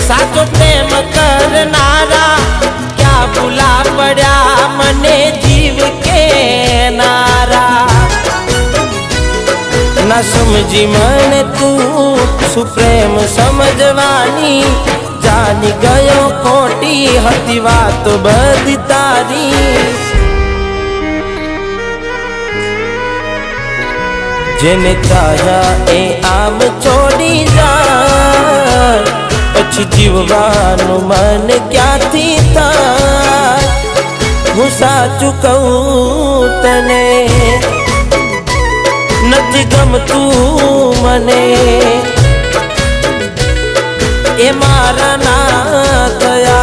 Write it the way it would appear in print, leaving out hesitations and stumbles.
साचो प्रेम करनारा क्या भूला पड़ा मने जीव के नारा ना समझी मन तू सुप्रेम समझवानी जानी गयो खोटी हती बात बधी तारी जेने चाह्या ए आम छोड़ी जाय पछी जीववानुं मन क्यांथी थाय हूँ साचुं कहूं तने नथी गमतुं मने ए मारा ना थया